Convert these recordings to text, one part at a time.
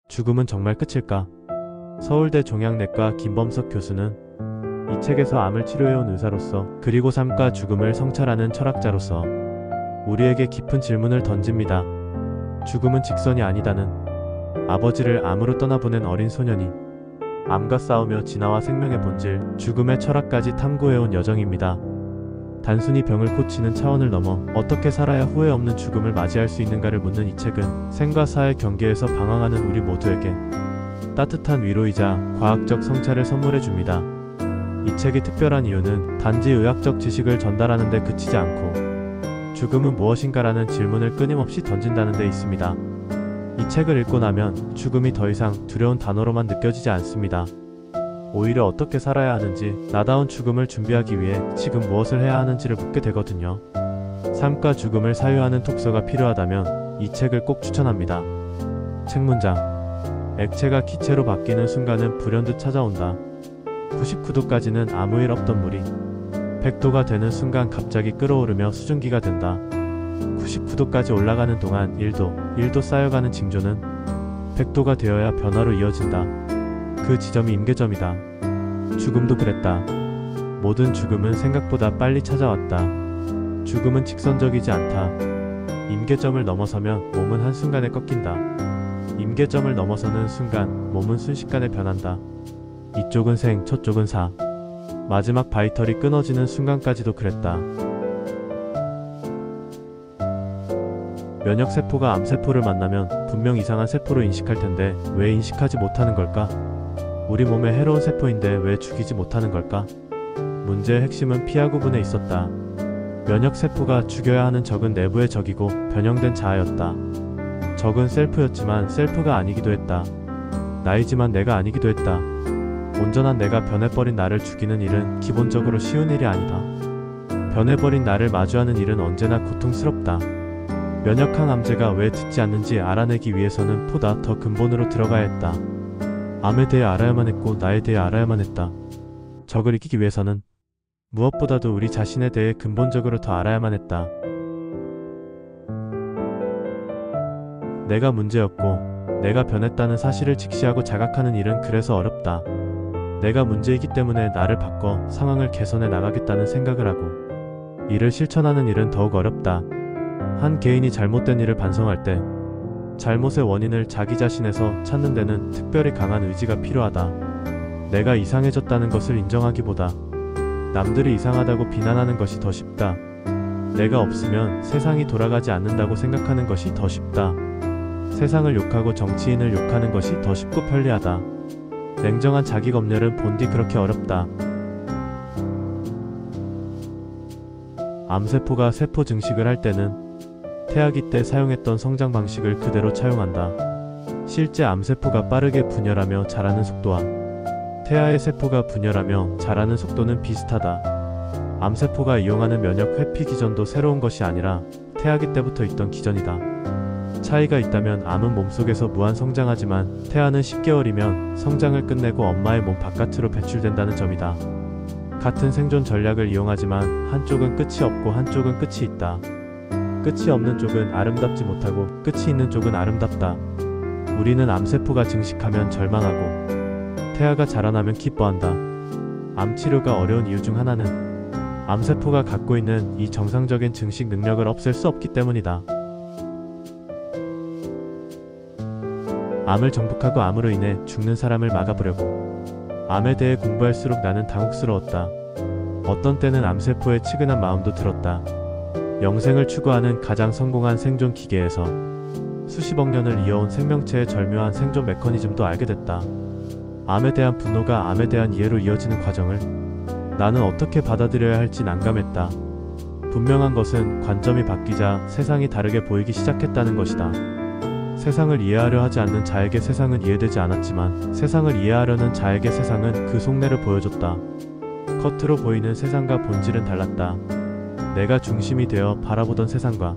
죽음은 정말 끝일까? 서울대 종양내과 김범석 교수는 이 책에서 암을 치료해온 의사로서 그리고 삶과 죽음을 성찰하는 철학자로서 우리에게 깊은 질문을 던집니다. 죽음은 직선이 아니다는 아버지를 암으로 떠나보낸 어린 소년이 암과 싸우며 진화와 생명의 본질, 죽음의 철학까지 탐구해온 여정입니다. 단순히 병을 고치는 차원을 넘어 어떻게 살아야 후회 없는 죽음을 맞이할 수 있는가를 묻는 이 책은 생과 사의 경계에서 방황하는 우리 모두에게 따뜻한 위로이자 과학적 성찰을 선물해 줍니다. 이 책이 특별한 이유는 단지 의학적 지식을 전달하는 데 그치지 않고 죽음은 무엇인가라는 질문을 끊임없이 던진다는 데 있습니다. 이 책을 읽고 나면 죽음이 더 이상 두려운 단어로만 느껴지지 않습니다. 오히려 어떻게 살아야 하는지, 나다운 죽음을 준비하기 위해 지금 무엇을 해야 하는지를 묻게 되거든요. 삶과 죽음을 사유하는 독서가 필요하다면 이 책을 꼭 추천합니다. 책 문장. 액체가 기체로 바뀌는 순간은 불현듯 찾아온다. 99도까지는 아무 일 없던 물이 100도가 되는 순간 갑자기 끓어오르며 수증기가 된다. 99도까지 올라가는 동안 1도 쌓여가는 징조는 100도가 되어야 변화로 이어진다. 그 지점이 임계점이다. 죽음도 그랬다. 모든 죽음은 생각보다 빨리 찾아왔다. 죽음은 직선적이지 않다. 임계점을 넘어서면 몸은 한순간에 꺾인다. 임계점을 넘어서는 순간 몸은 순식간에 변한다. 이쪽은 생, 저쪽은 사. 마지막 바이털이 끊어지는 순간까지도 그랬다. 면역세포가 암세포를 만나면 분명 이상한 세포로 인식할 텐데 왜 인식하지 못하는 걸까? 우리 몸에 해로운 세포인데 왜 죽이지 못하는 걸까? 문제의 핵심은 피하 구분에 있었다. 면역세포가 죽여야 하는 적은 내부의 적이고 변형된 자아였다. 적은 셀프였지만 셀프가 아니기도 했다. 나이지만 내가 아니기도 했다. 온전한 내가 변해버린 나를 죽이는 일은 기본적으로 쉬운 일이 아니다. 변해버린 나를 마주하는 일은 언제나 고통스럽다. 면역항 암제가 왜 듣지 않는지 알아내기 위해서는 보다 더 근본으로 들어가야 했다. 암에 대해 알아야만 했고 나에 대해 알아야만 했다. 적을 이기기 위해서는 무엇보다도 우리 자신에 대해 근본적으로 더 알아야만 했다. 내가 문제였고 내가 변했다는 사실을 직시하고 자각하는 일은 그래서 어렵다. 내가 문제이기 때문에 나를 바꿔 상황을 개선해 나가겠다는 생각을 하고 이를 실천하는 일은 더욱 어렵다. 한 개인이 잘못된 일을 반성할 때 잘못의 원인을 자기 자신에서 찾는 데는 특별히 강한 의지가 필요하다. 내가 이상해졌다는 것을 인정하기보다 남들이 이상하다고 비난하는 것이 더 쉽다. 내가 없으면 세상이 돌아가지 않는다고 생각하는 것이 더 쉽다. 세상을 욕하고 정치인을 욕하는 것이 더 쉽고 편리하다. 냉정한 자기 검열은 본디 그렇게 어렵다. 암세포가 세포 증식을 할 때는 태아기 때 사용했던 성장 방식을 그대로 차용한다. 실제 암세포가 빠르게 분열하며 자라는 속도와 태아의 세포가 분열하며 자라는 속도는 비슷하다. 암세포가 이용하는 면역 회피 기전도 새로운 것이 아니라 태아기 때부터 있던 기전이다. 차이가 있다면 암은 몸속에서 무한 성장하지만 태아는 10개월이면 성장을 끝내고 엄마의 몸 바깥으로 배출된다는 점이다. 같은 생존 전략을 이용하지만 한쪽은 끝이 없고 한쪽은 끝이 있다. 끝이 없는 쪽은 아름답지 못하고 끝이 있는 쪽은 아름답다. 우리는 암세포가 증식하면 절망하고 태아가 자라나면 기뻐한다. 암치료가 어려운 이유 중 하나는 암세포가 갖고 있는 이 정상적인 증식 능력을 없앨 수 없기 때문이다. 암을 정복하고 암으로 인해 죽는 사람을 막아보려고 암에 대해 공부할수록 나는 당혹스러웠다. 어떤 때는 암세포의 측은한 마음도 들었다. 영생을 추구하는 가장 성공한 생존 기계에서 수십억 년을 이어온 생명체의 절묘한 생존 메커니즘도 알게 됐다. 암에 대한 분노가 암에 대한 이해로 이어지는 과정을 나는 어떻게 받아들여야 할지 난감했다. 분명한 것은 관점이 바뀌자 세상이 다르게 보이기 시작했다는 것이다. 세상을 이해하려 하지 않는 자에게 세상은 이해되지 않았지만 세상을 이해하려는 자에게 세상은 그 속내를 보여줬다. 겉으로 보이는 세상과 본질은 달랐다. 내가 중심이 되어 바라보던 세상과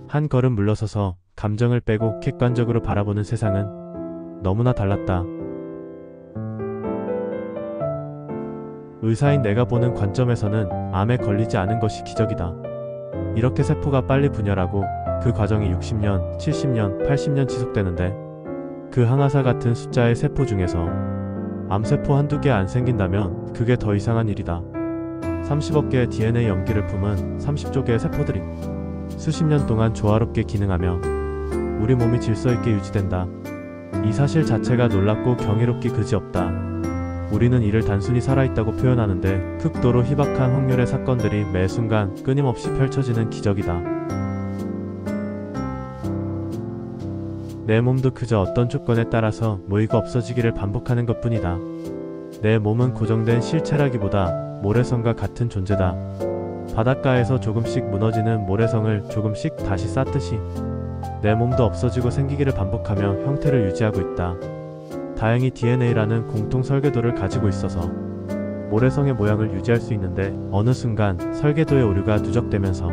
한 걸음 물러서서 감정을 빼고 객관적으로 바라보는 세상은 너무나 달랐다. 의사인 내가 보는 관점에서는 암에 걸리지 않은 것이 기적이다. 이렇게 세포가 빨리 분열하고 그 과정이 60년, 70년, 80년 지속되는데 그 항아사 같은 숫자의 세포 중에서 암세포 한두 개 안 생긴다면 그게 더 이상한 일이다. 30억 개의 DNA 염기를 품은 30조 개의 세포들이 수십 년 동안 조화롭게 기능하며 우리 몸이 질서 있게 유지된다. 이 사실 자체가 놀랍고 경이롭기 그지없다. 우리는 이를 단순히 살아있다고 표현하는데 극도로 희박한 확률의 사건들이 매 순간 끊임없이 펼쳐지는 기적이다. 내 몸도 그저 어떤 조건에 따라서 모이고 없어지기를 반복하는 것뿐이다. 내 몸은 고정된 실체라기보다 모래성과 같은 존재다. 바닷가에서 조금씩 무너지는 모래성을 조금씩 다시 쌓듯이 내 몸도 없어지고 생기기를 반복하며 형태를 유지하고 있다. 다행히 DNA라는 공통 설계도를 가지고 있어서 모래성의 모양을 유지할 수 있는데 어느 순간 설계도의 오류가 누적되면서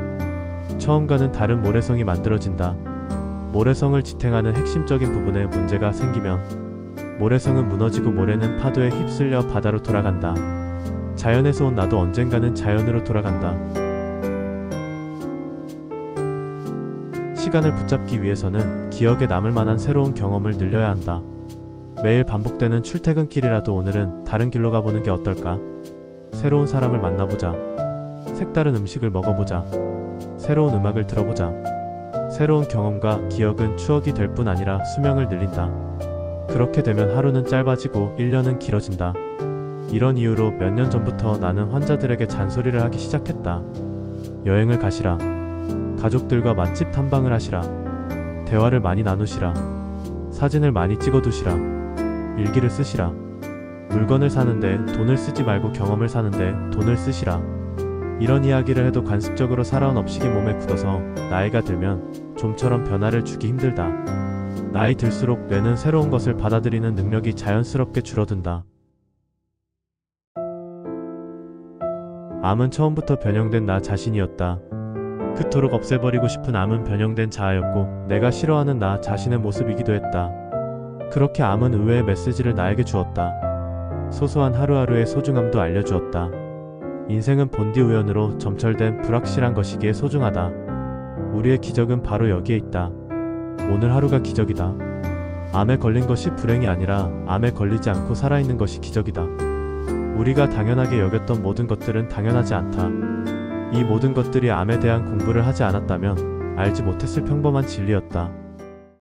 처음과는 다른 모래성이 만들어진다. 모래성을 지탱하는 핵심적인 부분에 문제가 생기면 모래성은 무너지고 모래는 파도에 휩쓸려 바다로 돌아간다. 자연에서 온 나도 언젠가는 자연으로 돌아간다. 시간을 붙잡기 위해서는 기억에 남을 만한 새로운 경험을 늘려야 한다. 매일 반복되는 출퇴근길이라도 오늘은 다른 길로 가보는 게 어떨까? 새로운 사람을 만나보자. 색다른 음식을 먹어보자. 새로운 음악을 들어보자. 새로운 경험과 기억은 추억이 될 뿐 아니라 수명을 늘린다. 그렇게 되면 하루는 짧아지고 1년은 길어진다. 이런 이유로 몇 년 전부터 나는 환자들에게 잔소리를 하기 시작했다. 여행을 가시라. 가족들과 맛집 탐방을 하시라. 대화를 많이 나누시라. 사진을 많이 찍어두시라. 일기를 쓰시라. 물건을 사는데 돈을 쓰지 말고 경험을 사는데 돈을 쓰시라. 이런 이야기를 해도 관습적으로 살아온 업식이 몸에 굳어서 나이가 들면 좀처럼 변화를 주기 힘들다. 나이 들수록 뇌는 새로운 것을 받아들이는 능력이 자연스럽게 줄어든다. 암은 처음부터 변형된 나 자신이었다. 그토록 없애버리고 싶은 암은 변형된 자아였고 내가 싫어하는 나 자신의 모습이기도 했다. 그렇게 암은 의외의 메시지를 나에게 주었다. 소소한 하루하루의 소중함도 알려주었다. 인생은 본디 우연으로 점철된 불확실한 것이기에 소중하다. 우리의 기적은 바로 여기에 있다. 오늘 하루가 기적이다. 암에 걸린 것이 불행이 아니라 암에 걸리지 않고 살아있는 것이 기적이다. 우리가 당연하게 여겼던 모든 것들은 당연하지 않다. 이 모든 것들이 암에 대한 공부를 하지 않았다면 알지 못했을 평범한 진리였다.